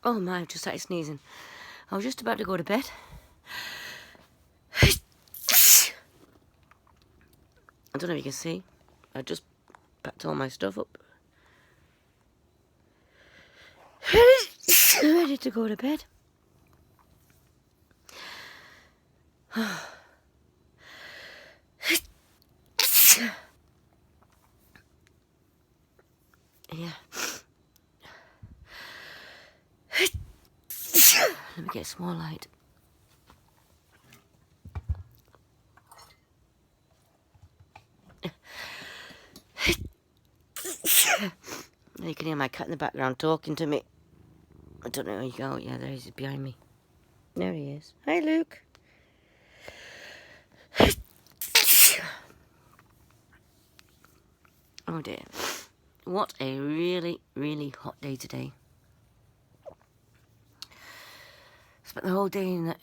Oh my, I've just started sneezing. I was just about to go to bed. I don't know if you can see. I just packed all my stuff up. Ready to go to bed. Yeah. Let me get some more light. You can hear my cat in the background talking to me. I don't know where you go. Yeah, there he is behind me. There he is. Hi, Luke. Oh dear. What a really, really hot day today. Spent the whole day in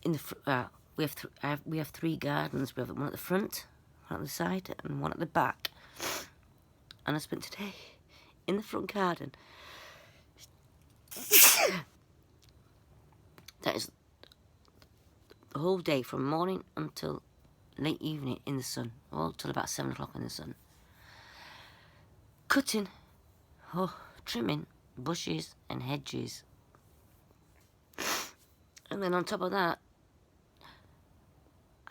the we have three gardens. We have one at the front, one at the side, and one at the back. And I spent today in the front garden. That is the whole day from morning until late evening in the sun, all till about 7 o'clock in the sun. Cutting, trimming bushes and hedges. And then on top of that,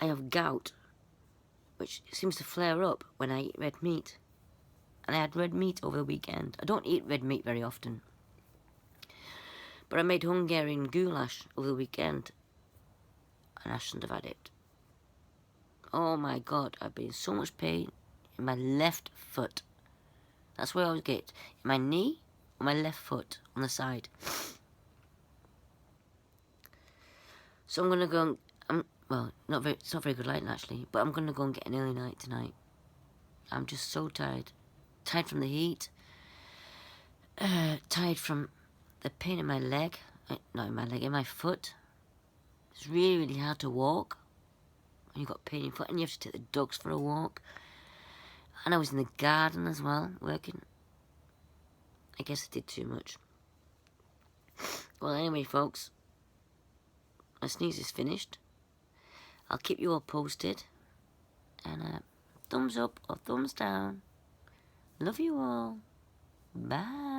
I have gout, which seems to flare up when I eat red meat. And I had red meat over the weekend. I don't eat red meat very often. But I made Hungarian goulash over the weekend. And I shouldn't have had it. Oh my God, I've been in so much pain in my left foot. That's where I always get. In my knee or my left foot on the side. So I'm going to go and, well, it's not very good lighting actually, but I'm going to go and get an early night tonight. I'm just so tired. Tired from the heat. Tired from the pain in my leg. Not in my leg, in my foot. It's really, really hard to walk. When you've got pain in your foot and you have to take the dogs for a walk. And I was in the garden as well, working. I guess I did too much. Well, anyway, folks. My sneeze is finished. I'll keep you all posted. And thumbs up or thumbs down. Love you all. Bye.